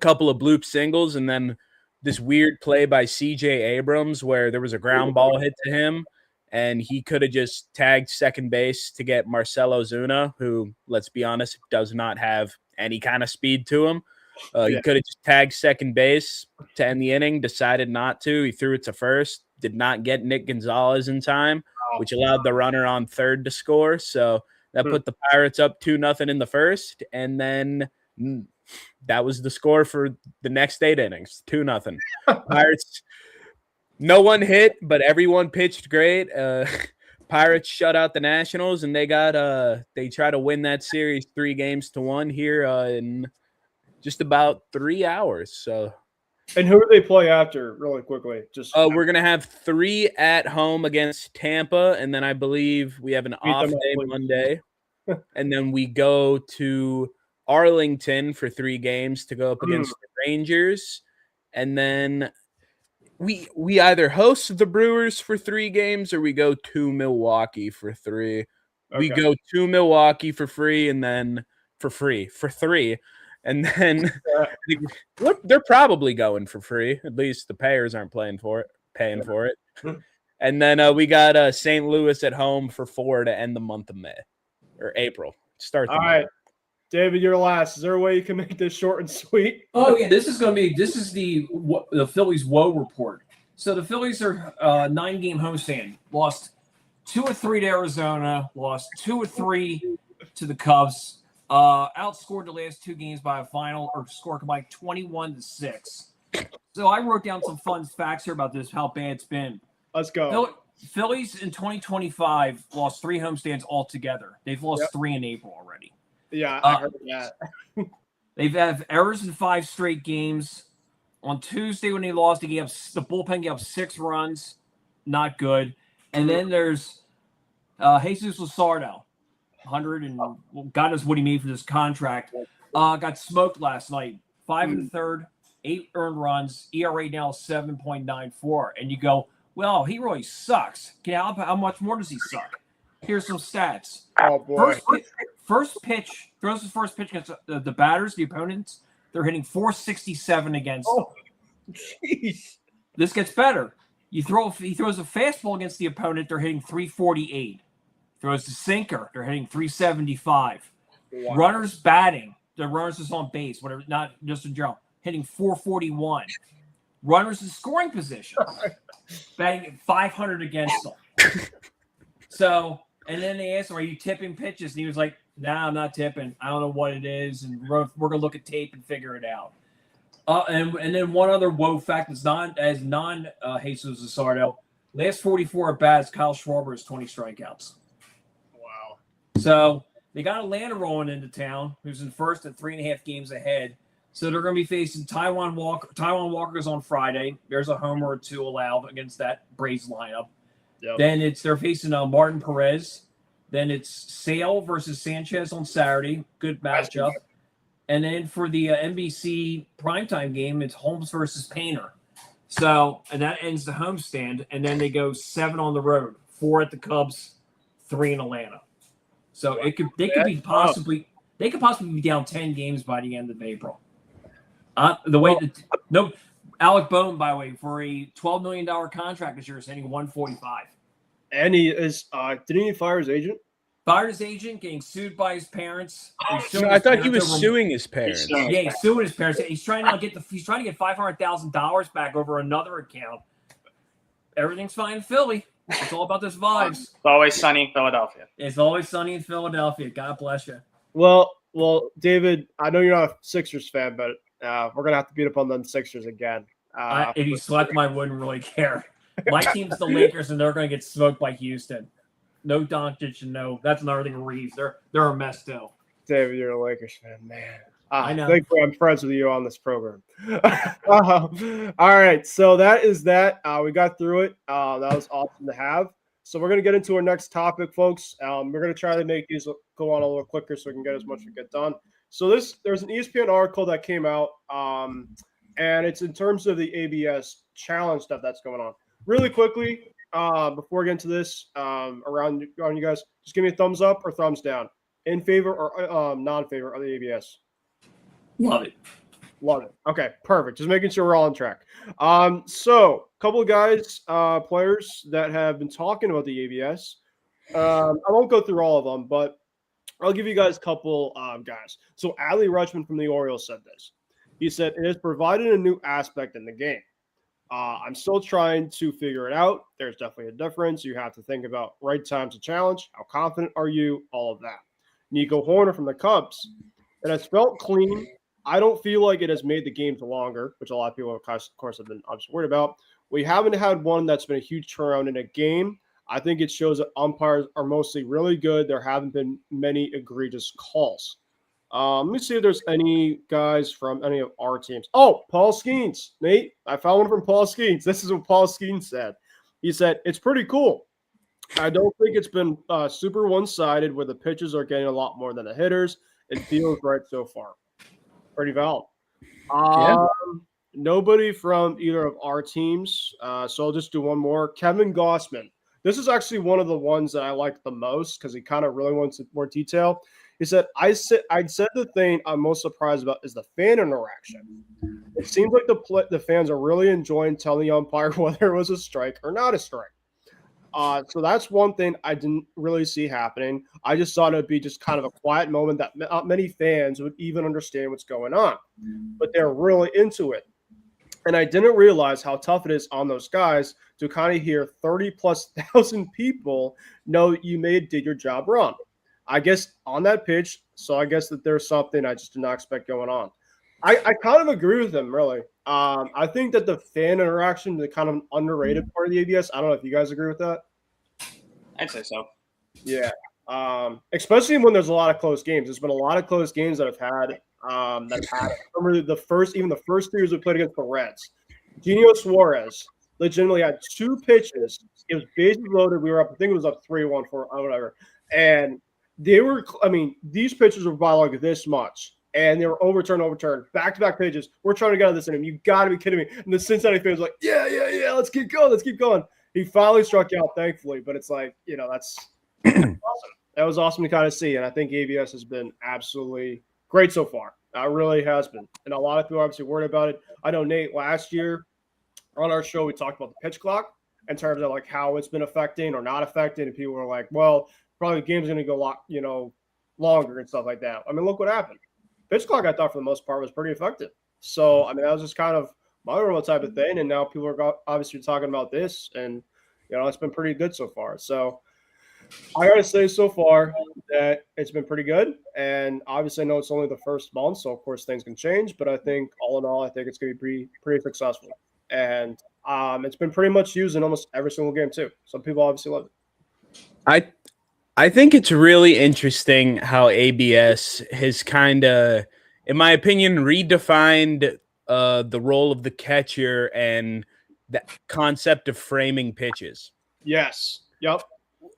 couple of bloop singles, and then this weird play by CJ Abrams where there was a ground ball hit to him, and he could have just tagged second base to get Marcelo Zuna, who, let's be honest, does not have any kind of speed to him. He could have just tagged second base to end the inning, decided not to. He threw it to first, did not get Nick Gonzalez in time, which allowed the runner on third to score. So that put the Pirates up 2-0 in the first, and then that was the score for the next 8 innings, 2-0. Pirates, no one hit, but everyone pitched great. Pirates shut out the Nationals, and they try to win that series 3-1 here in just about 3 hours. So, and who do they play after, really quickly? We're gonna have 3 at home against Tampa, and then I believe we have an off day Monday, and then we go to Arlington for 3 games to go up against the Rangers, and then we either host the Brewers for 3 games or we go to Milwaukee for 3. Okay. We go to Milwaukee for free, and then for 3. And then they're probably going for free. At least the payers aren't paying for it. And then we got St. Louis at home for 4 to end the month of May or April. All right, David, you're last. Is there a way you can make this short and sweet? Oh yeah, this is the Phillies woe report. So the Phillies are 9-game homestand. Lost 2 or 3 to Arizona. Lost 2 or 3 to the Cubs. Outscored the last 2 games by a final or score combined 21-6. So I wrote down some fun facts here about this, how bad it's been. Let's go. Phillies in 2025 lost 3 homestands altogether. They've lost 3 in April already. Yeah, I heard that. They've had errors in 5 straight games. On Tuesday when they lost, the bullpen gave up 6 runs. Not good. And then there's Jesus Luzardo, 100 and God knows what he made for this contract. Got smoked last night. 5 1/3, 8 earned runs. ERA now 7.94. And you go, well, he really sucks. How much more does he suck? Here's some stats. Oh boy. First pitch, throws his first pitch against the batters, the opponents. They're hitting 467 against them. Jeez. This gets better. He throws a fastball against the opponent. They're hitting 348. Throws the sinker. They're hitting 375. Wow. Runners batting. The runners is on base, whatever, not just in general, hitting 441. Runners in scoring position, batting 500 against them. So, and then they asked him, "Are you tipping pitches?" And he was like, "Nah, I'm not tipping. I don't know what it is, and we're gonna look at tape and figure it out." And then one other woe fact that's non Jesus Luzardo. Last 44 at bats, Kyle Schwarber has 20 strikeouts. Wow. So they got Atlanta rolling into town, who's in first at 3.5 games ahead. So they're going to be facing Taijuan Walker. Taijuan Walker's on Friday. There's a homer or 2 allowed against that Braves lineup. Yep. Then they're facing Martin Perez. Then it's Sale versus Sanchez on Saturday. Good matchup. And then for the NBC primetime game, it's Holmes versus Painter. So, and that ends the homestand. And then they go 7 on the road, 4 at the Cubs, 3 in Atlanta. So they could possibly be down 10 games by the end of April. Alec Boehm, by the way, for a $12 million contract this year, is hitting 145. And he is didn't he fire his agent? Fired his agent, getting sued by his parents. I thought he was suing his parents. Yeah, he's suing his parents. He's trying to get $500,000 back over another account. Everything's fine in Philly. It's all about this vibes. It's always sunny in Philadelphia. It's always sunny in Philadelphia. God bless you. Well, David, I know you're not a Sixers fan, but we're gonna have to beat up on the Sixers again. If you slept, I wouldn't really care. My team's the Lakers, and they're going to get smoked by Houston. No Doncic, and no. That's another thing. Reeves, they're a mess too. David, you're a Lakers fan, man. I know. Thankfully, I'm friends with you on this program. All right, so that is that. We got through it. That was awesome to have. So we're going to get into our next topic, folks. We're going to try to make these go on a little quicker so we can get as much as we get done. So there's an ESPN article that came out, and it's in terms of the ABS challenge stuff that's going on. Really quickly, before we get into this, around you guys, just give me a thumbs up or thumbs down. In favor or non-favor of the ABS? Love it. Love it. Okay, perfect. Just making sure we're all on track. So a couple of guys, players that have been talking about the ABS. I won't go through all of them, but I'll give you guys a couple guys. So Adley Rutschman from the Orioles said this. He said, "It has provided a new aspect in the game. I'm still trying to figure it out. There's definitely a difference. You have to think about right times to challenge. How confident are you? All of that." Nico Horner from the Cubs. "It has felt clean. I don't feel like it has made the games longer," which a lot of people, of course, have been obviously worried about. "We haven't had one that's been a huge turnaround in a game. I think it shows that umpires are mostly really good. There haven't been many egregious calls." Let me see if there's any guys from any of our teams. Oh, Paul Skeens. Nate, I found one from Paul Skeens. This is what Paul Skeens said. He said, "It's pretty cool. I don't think it's been super one-sided where the pitchers are getting a lot more than the hitters. It feels right so far." Pretty valid. Nobody from either of our teams. So I'll just do one more. Kevin Gossman. This is actually one of the ones that I like the most because he kind of really wants more detail. He said, I'd said the thing I'm most surprised about is the fan interaction. It seems like the fans are really enjoying telling the umpire whether it was a strike or not a strike. So that's one thing I didn't really see happening. I just thought it would be just kind of a quiet moment that not many fans would even understand what's going on. But they're really into it. And I didn't realize how tough it is on those guys to kind of hear 30+ thousand people know you did your job wrong. I guess on that pitch, so I guess that there's something I just did not expect going on. I kind of agree with him, really. I think that the fan interaction is kind of an underrated part of the ABS. I don't know if you guys agree with that. I'd say so. Yeah. Especially when there's a lot of close games. There's been a lot of close games that I've had. I remember the first years we played against the Reds. Genio Suarez legitimately had 2 pitches. It was bases loaded. We were up, I think it was up 3-1 for whatever. And these pitches were by like this much. And they were overturned, back-to-back pitches. We're trying to get out of this inning. You got to be kidding me. And the Cincinnati fans were like, yeah, let's keep going. He finally struck out, thankfully. But it's like, that's awesome. That was awesome to kind of see. And I think ABS has been absolutely great so far. It really has been. And a lot of people are obviously worried about it. I know, Nate, last year on our show, we talked about the pitch clock in terms of like how it's been affecting or not affecting. And people were like, well, probably the game's going to go longer and stuff like that. I mean, look what happened. Pitch clock, I thought for the most part was pretty effective. So, that was just kind of my normal type of thing. And now people are obviously talking about this, and, it's been pretty good so far. So I got to say so far that it's been pretty good. And obviously I know it's only the first month, so of course things can change. But I think all in all, I think it's going to be pretty successful. And it's been pretty much used in almost every single game too. Some people obviously love it. I think it's really interesting how ABS has kind of, in my opinion, redefined the role of the catcher and the concept of framing pitches. Yes. Yep.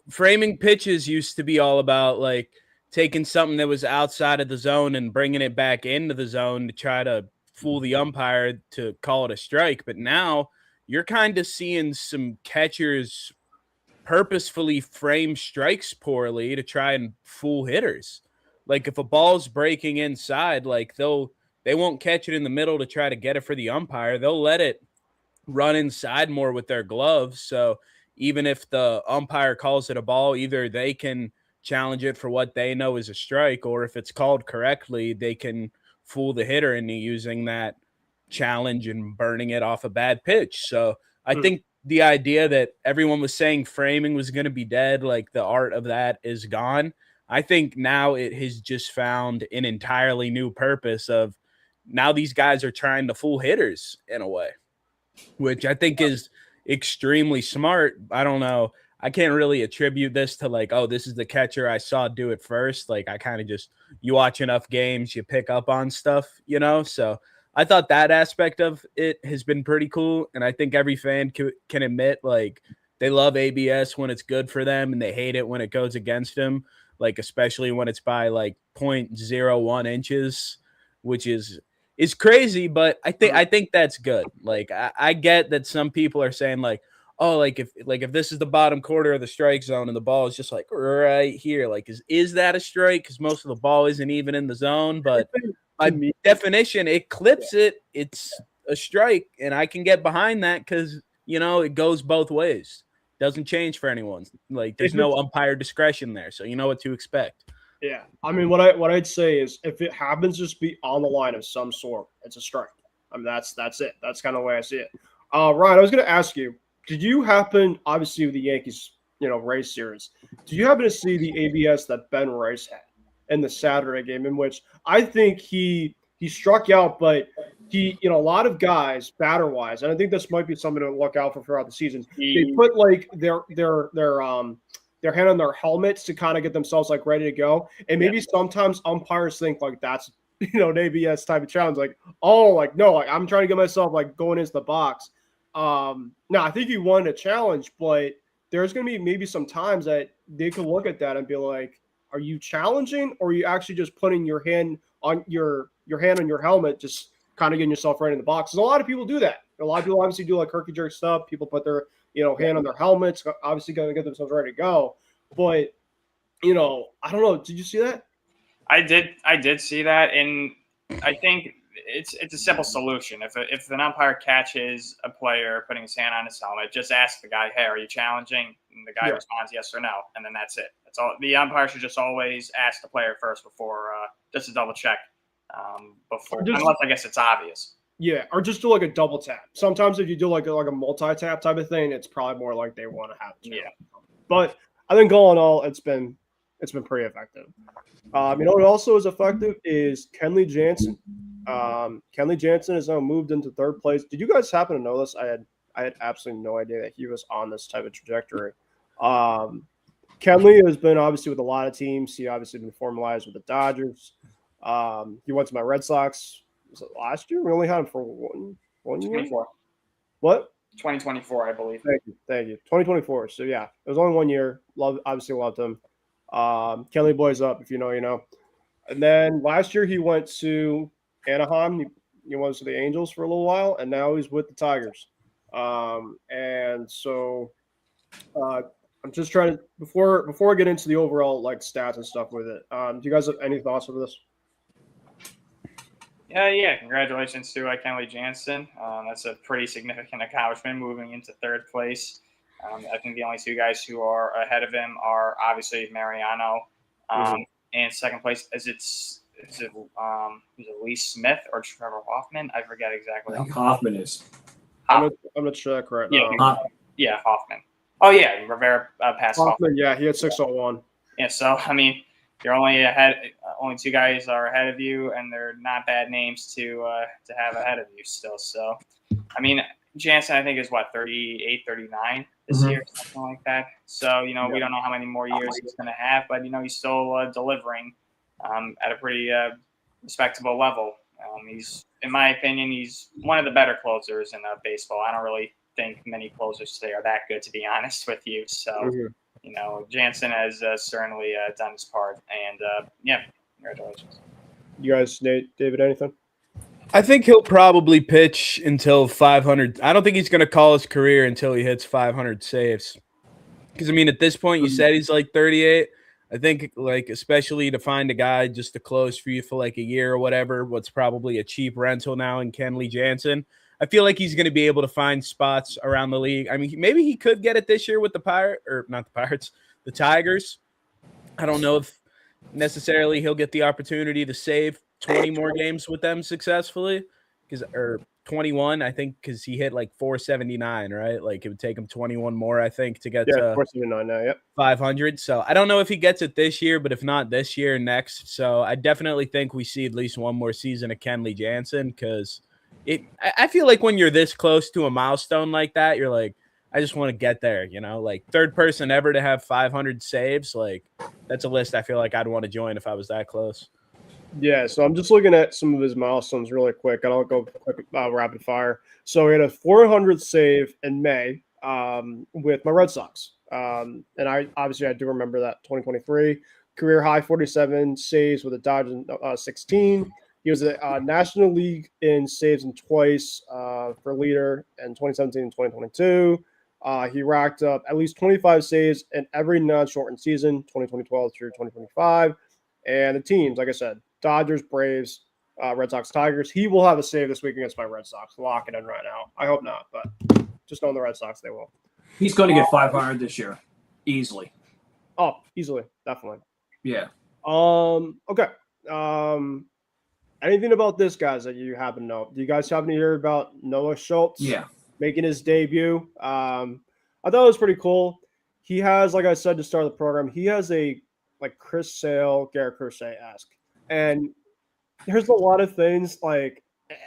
Framing pitches used to be all about like taking something that was outside of the zone and bringing it back into the zone to try to fool the umpire to call it a strike. But now you're kind of seeing some catchers purposefully frame strikes poorly to try and fool hitters. Like if a ball's breaking inside, like they won't catch it in the middle to try to get it for the umpire. They'll let it run inside more with their gloves. So even if the umpire calls it a ball, either they can challenge it for what they know is a strike, or if it's called correctly, they can fool the hitter into using that challenge and burning it off a bad pitch. So I think the idea that everyone was saying framing was going to be dead, like the art of that is gone. I think now it has just found an entirely new purpose of now these guys are trying to fool hitters in a way, which I think is extremely smart. I don't know. I can't really attribute this to like, oh, this is the catcher I saw do it first. Like I kind of just, you watch enough games, you pick up on stuff, So I thought that aspect of it has been pretty cool. And I think every fan can admit, like, they love ABS when it's good for them and they hate it when it goes against them, like, especially when it's by, like, 0.01 inches, which is crazy. But I think that's good. Like, I get that some people are saying, like, oh, like if this is the bottom quarter of the strike zone and the ball is just, like, right here, like, is that a strike? Because most of the ball isn't even in the zone, but – by definition, it clips it. It's a strike, and I can get behind that because, it goes both ways. Doesn't change for anyone. Like, there's no umpire discretion there, so you know what to expect. Yeah. I mean, what I'd say is if it happens to just be on the line of some sort, it's a strike. I mean, that's it. That's kind of the way I see it. Ryan, I was going to ask you, did you happen, obviously with the Yankees, Rays series, did you happen to see the ABS that Ben Rice had in the Saturday game, in which I think he struck out, but he, a lot of guys batter wise, and I think this might be something to look out for throughout the season. They put like their hand on their helmets to kind of get themselves like ready to go. And maybe sometimes umpires think like that's, an ABS type of challenge. Like, oh, like, no, like I'm trying to get myself like going into the box. No, I think he won a challenge, but there's going to be maybe some times that they could look at that and be like, are you challenging, or are you actually just putting your hand on your hand on your helmet, just kind of getting yourself right in the box? Because a lot of people do that. A lot of people obviously do like herky jerk stuff. People put their hand on their helmets, obviously going to get themselves ready to go. But I don't know. Did you see that? I did see that, and I think it's a simple solution. If an umpire catches a player putting his hand on his helmet, just ask the guy, "Hey, are you challenging?" And the guy responds yes or no, and then that's it. That's all. The umpire should just always ask the player first before just to double check unless I guess it's obvious. Yeah, or just do like a double tap. Sometimes if you do like a multi-tap type of thing, it's probably more like they want to have it. Yeah. But I think all in all, it's been It's been pretty effective. You know what also is effective is Kenley Jansen. Kenley Jansen has now moved into third place. Did you guys happen to know this? I had absolutely no idea that he was on this type of trajectory. Kenley has been obviously with a lot of teams. He obviously been formalized with the Dodgers. He went to my Red Sox. Was it last year? We only had him for one year. 24. What? 2024, I believe. Thank you. 2024. So yeah, it was only 1 year. Obviously loved him. Kenley boys up, if you know, you know. And then last year he went to Anaheim. He went to the Angels for a little while, and now he's with the Tigers. And so I'm just trying to before I get into the overall like stats and stuff with it. Do you guys have any thoughts over this? Yeah. Congratulations to Kenley Jansen. That's a pretty significant accomplishment, moving into third place. I think the only two guys who are ahead of him are obviously Mariano, and second place is it Lee Smith or Trevor Hoffman? I forget exactly. I think Hoffman is. I'm gonna check right now. Yeah, Hoffman. Oh yeah, Rivera passed Hoffman. Yeah, he had 601. Yeah, so I mean, you're only ahead. Only two guys are ahead of you, and they're not bad names to have ahead of you still. So, I mean, Jansen I think is what 38, 39 this year, something like that. So we don't know how many more years he's going to have, but he's still delivering at a pretty respectable level. He's, in my opinion, he's one of the better closers in baseball. I don't really think many closers today are that good, to be honest with you. So, Jansen has certainly done his part, and congratulations. You guys, Nate, David, anything? I think he'll probably pitch until 500. I don't think he's going to call his career until he hits 500 saves. Because, I mean, at this point, you said he's like 38. I think, like, especially to find a guy just to close for you for like a year or whatever, what's probably a cheap rental now in Kenley Jansen, I feel like he's going to be able to find spots around the league. I mean, maybe he could get it this year with the Tigers. I don't know if necessarily he'll get the opportunity to save 20 more games with them successfully, or 21, I think, because he hit like 479, right? Like it would take him 21 more, I think, to get to 479 now, 500. So I don't know if he gets it this year, but if not this year, next. So I definitely think we see at least one more season of Kenley Jansen, because I feel like when you're this close to a milestone like that, you're like, I just want to get there, like third person ever to have 500 saves. Like that's a list I feel like I'd want to join if I was that close. Yeah, so I'm just looking at some of his milestones really quick. I don't go quick, rapid fire. So he had a 400 save in May with my Red Sox. And I do remember that 2023 career high 47 saves with the Dodgers 16. He was a National League in saves and twice for leader in 2017 and 2022. He racked up at least 25 saves in every non-shortened season, 2012 through 2025. And the teams, like I said, Dodgers, Braves, Red Sox, Tigers. He will have a save this week against my Red Sox. Lock it in right now. I hope not, but just knowing the Red Sox, they will. He's going to get 500 this year, easily. Oh, easily, definitely. Yeah. Okay. Anything about this, guys, that you happen to know? Do you guys happen to hear about Noah Schultz? Yeah. Making his debut. I thought it was pretty cool. He has, like I said to start the program, he has a like Chris Sale, Garrett Crusade-esque. And there's a lot of things like,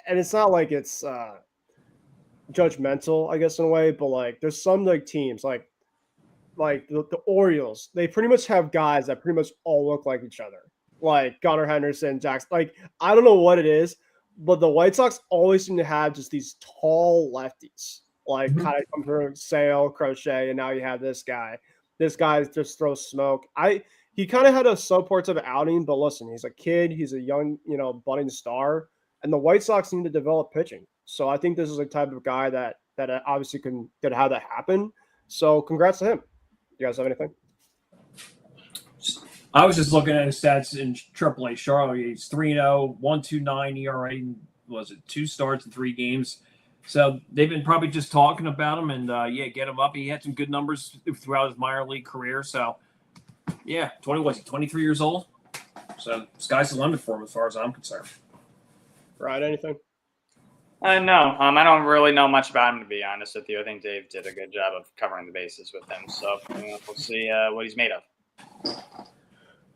and it's not like it's judgmental, I guess, in a way, but like there's some like teams like the Orioles, they pretty much have guys that pretty much all look like each other, like Gunnar Henderson, Jackson. Like I don't know what it is, but the White Sox always seem to have just these tall lefties, like kind of come from Sale, Crochet, and now you have this guy. This guy just throws smoke. He kind of had a subpar type of outing, but listen, he's a kid. He's a young, budding star, and the White Sox need to develop pitching. So I think this is a type of guy that obviously could have that happen. So congrats to him. You guys have anything? I was just looking at his stats in AAA Charlotte. He's 3-0, 1.29 ERA. Was it 2 starts in 3 games? So they've been probably just talking about him and get him up. He had some good numbers throughout his minor league career. So. Yeah, 23 years old? So sky's the limit for him as far as I'm concerned. Right, anything? No, I don't really know much about him, to be honest with you. I think Dave did a good job of covering the bases with him. So we'll see what he's made of.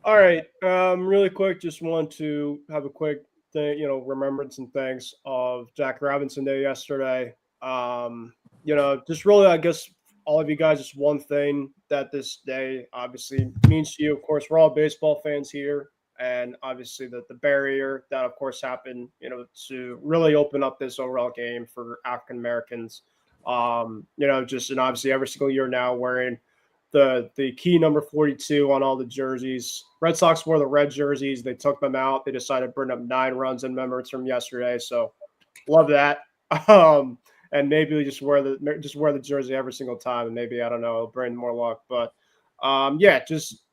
All right. Really quick, just want to have a quick thing, remembrance and things of Jack Robinson Day yesterday. Just really, I guess, all of you guys, just one thing that this day obviously means to you. Of course, we're all baseball fans here, and obviously the barrier that, of course, happened, to really open up this overall game for African Americans. Just and obviously every single year now wearing the key number 42 on all the jerseys. Red Sox wore the red jerseys. They took them out. They decided to bring up 9 runs in remembrance from yesterday. So love that. And maybe just wear the jersey every single time, and maybe, I don't know, it'll bring more luck. But just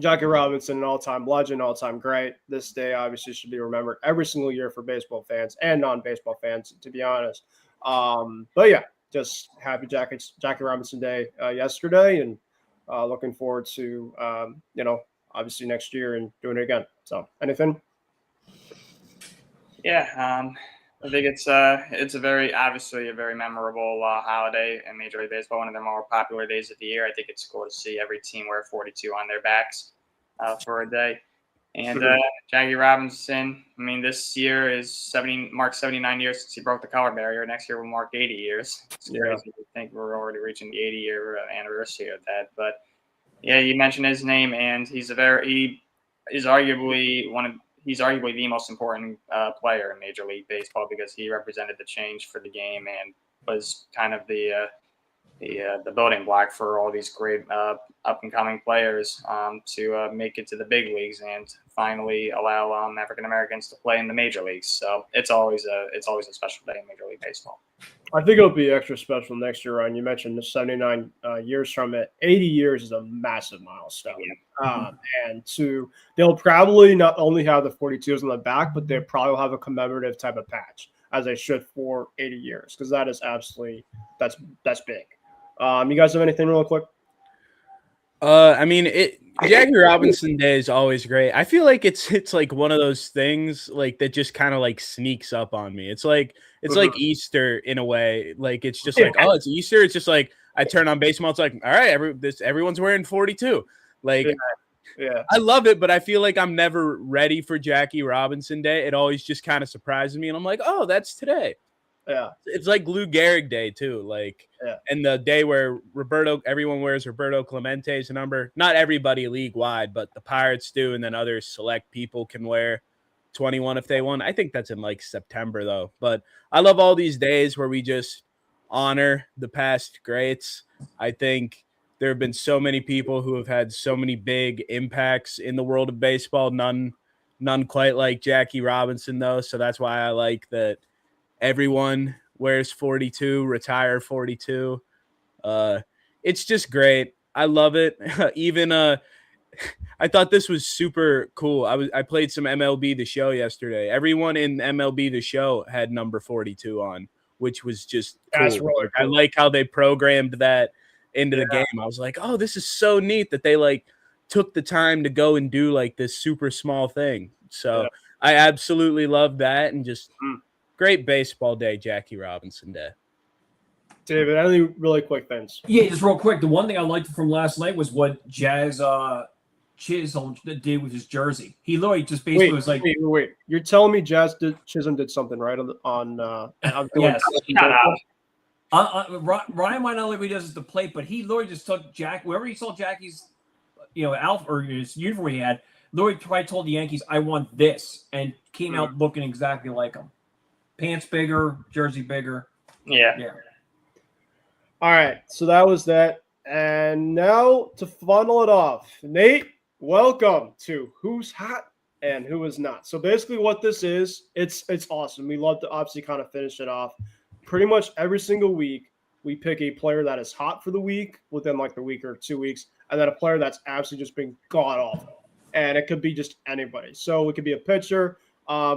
Jackie Robinson, an all-time legend, all-time great. This day obviously should be remembered every single year for baseball fans and non-baseball fans, to be honest. But yeah, just happy Jackie Robinson Day yesterday, and looking forward to obviously next year and doing it again. So anything? Yeah, I think it's obviously a very memorable holiday in Major League Baseball, one of the more popular days of the year. I think it's cool to see every team wear 42 on their backs for a day. And Jackie Robinson, I mean, this year marks 79 years since he broke the color barrier. Next year will mark 80 years. It's crazy to think we're already reaching the 80-year anniversary of that. But yeah, you mentioned his name, and he's arguably the most important player in Major League Baseball, because he represented the change for the game and was kind of the building block for all these great up and coming players to make it to the big leagues and finally allow African Americans to play in the major leagues. So it's always a special day in Major League Baseball. I think it'll be extra special next year, Ryan. You mentioned the 79 years from it. 80 years is a massive milestone. Yeah. And they'll probably not only have the 42s on the back, but they probably will have a commemorative type of patch, as they should, for 80 years, because that is absolutely that's big. You guys have anything real quick? Jackie Robinson Day is always great. I feel like it's like one of those things like that just kind of like sneaks up on me. It's like Easter in a way. Like it's just like, oh, it's Easter. It's just like I turn on baseball. It's like, all right, everyone's wearing 42. Like, yeah, I love it, but I feel like I'm never ready for Jackie Robinson Day. It always just kind of surprises me, and I'm like, oh, that's today. Yeah, it's like Lou Gehrig Day too, and the day where everyone wears Roberto Clemente's number. Not everybody league wide, but the Pirates do, and then other select people can wear 21 if they want. I think that's in like September though. But I love all these days where we just honor the past greats. I think there have been so many people who have had so many big impacts in the world of baseball. None quite like Jackie Robinson though, so that's why I like that. Everyone wears 42, retire 42. It's just great. I love it. Even I thought this was super cool. I played some MLB The Show yesterday. Everyone in MLB The Show had number 42 on, which was just cool. That's really cool. I like how they programmed that into the game. I was like, oh, this is so neat that they like took the time to go and do like this super small thing. So I absolutely love that, and just great baseball day, Jackie Robinson Day. David, any really quick things? Yeah, just real quick. The one thing I liked from last night was what Jazz Chisholm did with his jersey. He literally just basically was like, "Wait! You're telling me Chisholm did something right on yes." Ryan might not like what he does at the plate, but he literally just took wherever he saw Jackie's, Alpha or his uniform he had. Literally probably told the Yankees, "I want this," and came out looking exactly like him. Pants bigger, jersey bigger. Yeah. All right, so that was that. And now to funnel it off, Nate, welcome to Who's Hot and Who Is Not. So basically what this is, it's awesome. We love to obviously kind of finish it off. Pretty much every single week, we pick a player that is hot for the week within like the week or 2 weeks, and then a player that's absolutely just been god-awful. And it could be just anybody. So it could be a pitcher.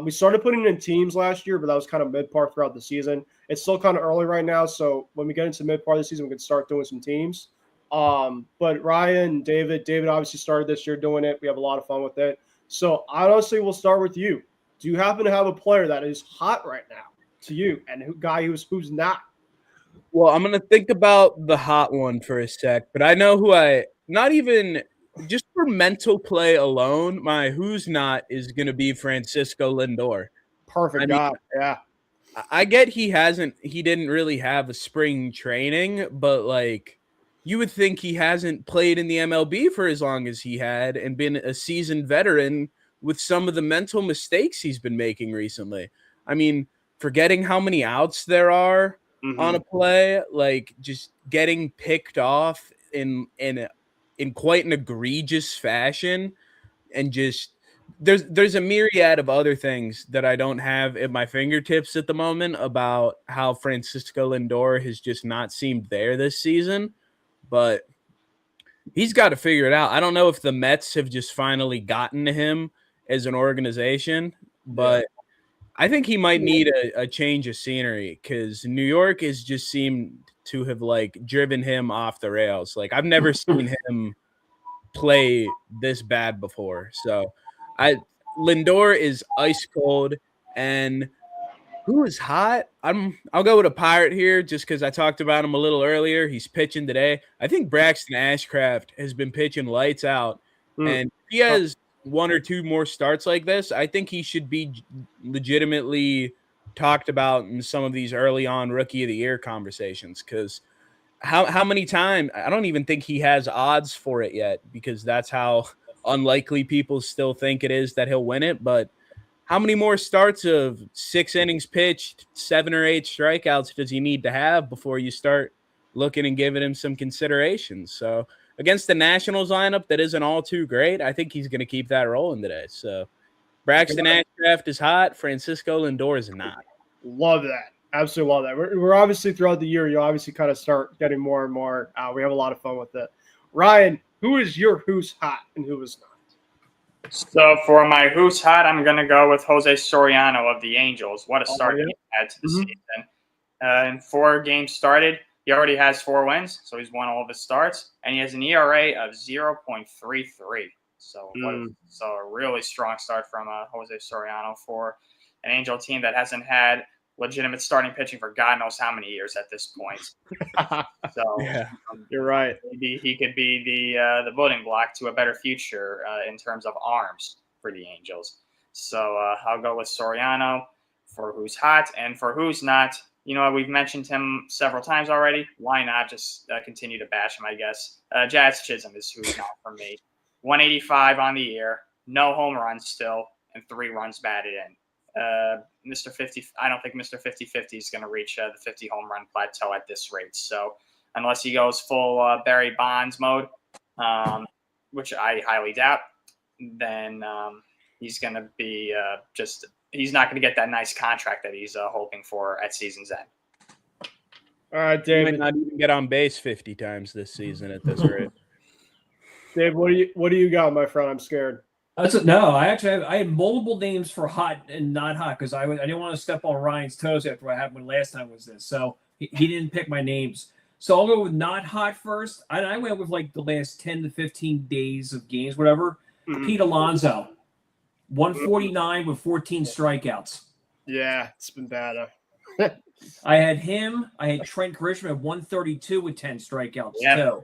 We started putting in teams last year, but that was kind of mid-part throughout the season. It's still kind of early right now, so when we get into mid-part of the season, we can start doing some teams. But Ryan, David obviously started this year doing it. We have a lot of fun with it. So honestly, we'll start with you. Do you happen to have a player that is hot right now to you, and who's not? Well, I'm going to think about the hot one for a sec, but I know who not even just for mental play alone, my who's not is going to be Francisco Lindor. Perfect guy. Yeah. I get he didn't really have a spring training, but like you would think he hasn't played in the MLB for as long as he had and been a seasoned veteran with some of the mental mistakes he's been making recently. I mean, forgetting how many outs there are on a play, like just getting picked off in quite an egregious fashion, and just there's a myriad of other things that I don't have at my fingertips at the moment about how Francisco Lindor has just not seemed there this season, but he's got to figure it out. I don't know if the Mets have just finally gotten to him as an organization, but I think he might need a change of scenery because New York has just seemed to have like driven him off the rails. Like I've never seen him play this bad before. So Lindor is ice cold. And who is hot? I'll go with a Pirate here just because I talked about him a little earlier. He's pitching today. I think Braxton Ashcraft has been pitching lights out. And if he has one or two more starts like this, I think he should be legitimately talked about in some of these early on Rookie of the Year conversations. Because how many times, I don't even think he has odds for it yet, because that's how unlikely people still think it is that he'll win it. But how many more starts of 6 innings pitched, 7 or 8 strikeouts does he need to have before you start looking and giving him some consideration? So against the Nationals lineup that isn't all too great, I think he's going to keep that rolling today. So Braxton Ashcraft is hot. Francisco Lindor is not. Love that. Absolutely love that. We're obviously throughout the year, you obviously kind of start getting more and more. We have a lot of fun with it. Ryan, who is your who's hot and who is not? So for my who's hot, I'm going to go with Jose Soriano of the Angels. What a start he had to the season. In 4 games started, he already has 4 wins, so he's won all of his starts, and he has an ERA of 0.33. So a really strong start from Jose Soriano for an Angel team that hasn't had legitimate starting pitching for God knows how many years at this point. So you're right. Maybe he could be the building block to a better future in terms of arms for the Angels. So I'll go with Soriano for who's hot, and for who's not. You know, we've mentioned him several times already. Why not just continue to bash him, I guess? Jazz Chisholm is who's not for me. 185 on the year, no home runs still, and 3 runs batted in. Mr. 50, I don't think Mr. 50-50 is going to reach the 50 home run plateau at this rate. So unless he goes full Barry Bonds mode, which I highly doubt, then he's going to be he's not going to get that nice contract that he's hoping for at season's end. All right, David. He might not even get on base 50 times this season at this rate. Dave, what do you got, my friend? I'm scared. No, I had multiple names for hot and not hot because I didn't want to step on Ryan's toes after what happened last time was this. So he didn't pick my names. So I'll go with not hot first. I went with like the last 10 to 15 days of games, whatever. Pete Alonso, 149 with 14 strikeouts. Yeah, it's been bad. I had him. I had Trent Grisham at 132 with 10 strikeouts too.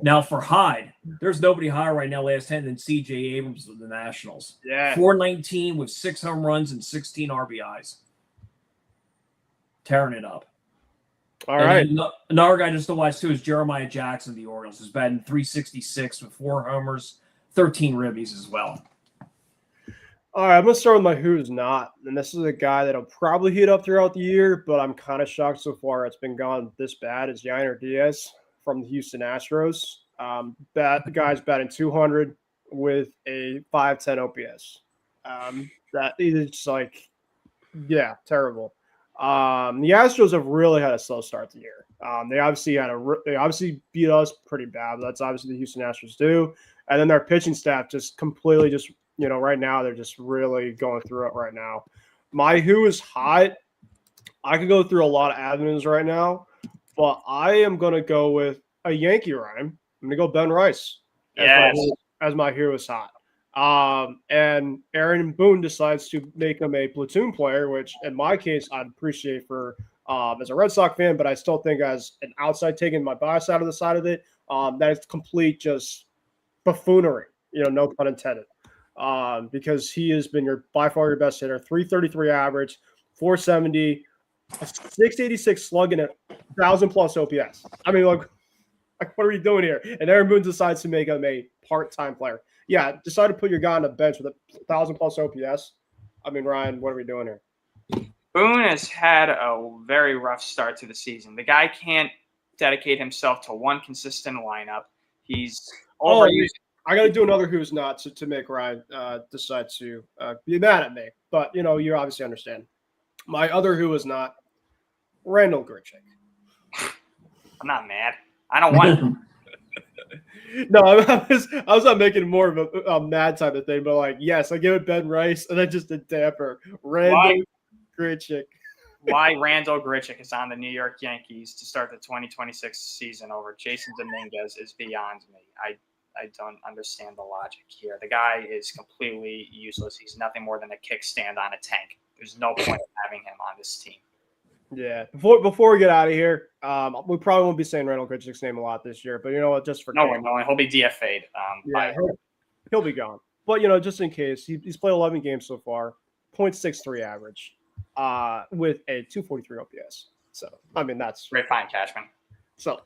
Now for Hyde, there's nobody higher right now last 10 than C.J. Abrams of the Nationals. Yeah. 419 with 6 home runs and 16 RBIs. Tearing it up. All right. Another guy just to watch too is Jeremiah Jackson of the Orioles. He's batting 366 with 4 homers, 13 ribbies as well. All right, I'm going to start with my who's not. And this is a guy that'll probably heat up throughout the year, but I'm kind of shocked so far it's been gone this bad, is Yainer Diaz from the Houston Astros. The guy's batting 200 with a 510 OPS. That is just like, terrible. The Astros have really had a slow start to the year. They obviously beat us pretty bad, but that's obviously the Houston Astros do. And then their pitching staff just completely right now they're just really going through it right now. My who is hot. I could go through a lot of avenues right now, but I am going to go with a Yankee rhyme. I'm going to go Ben Rice as my who is hot. And Aaron Boone decides to make him a platoon player, which in my case I'd appreciate for as a Red Sox fan, but I still think as an outside taking my bias out of the side of it, that is complete just buffoonery, no pun intended, because he has been by far your best hitter. 333 average, 470, a 686 slugging at 1,000+ OPS. I mean, like, what are we doing here? And Aaron Boone decides to make him a part-time player. Yeah, decide to put your guy on the bench with 1,000+ OPS. I mean, Ryan, what are we doing here? Boone has had a very rough start to the season. The guy can't dedicate himself to one consistent lineup. He's overused. I got to do another who's not to make Ryan decide to be mad at me. But, you obviously understand. My other who is not, Randall Grichuk. I'm not mad. I don't want him. No, I was not making more of a mad type of thing, but like, yes, I give it Ben Rice, and then just a damper. Randall Grichuk. Why Randall Grichuk is on the New York Yankees to start the 2026 season over Jason Dominguez is beyond me. I don't understand the logic here. The guy is completely useless. He's nothing more than a kickstand on a tank. There's no point in having him on this team. Yeah. Before we get out of here, we probably won't be saying Randall Grichuk's name a lot this year, but you know what? Just for he'll be DFA'd. He'll be gone. But just in case, he's played 11 games so far, 0.63 average, with a 243 OPS. So I mean that's great find, Cashman. So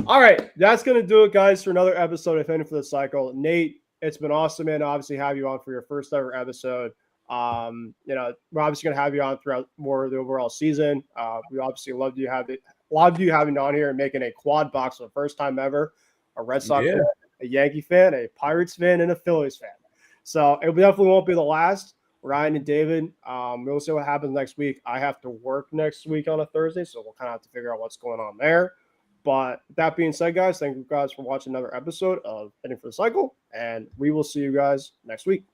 all right, that's gonna do it, guys, for another episode of Ending for the Cycle. Nate, it's been awesome, man. To obviously have you on for your first ever episode. We're obviously going to have you on throughout more of the overall season. We obviously love you having you on here and making a quad box for the first time ever. A Red Sox fan, a Yankee fan, a Pirates fan, and a Phillies fan. So it definitely won't be the last. Ryan and David, we'll see what happens next week. I have to work next week on a Thursday, so we'll kind of have to figure out what's going on there. But that being said, guys, thank you guys for watching another episode of Ending for the Cycle, and we will see you guys next week.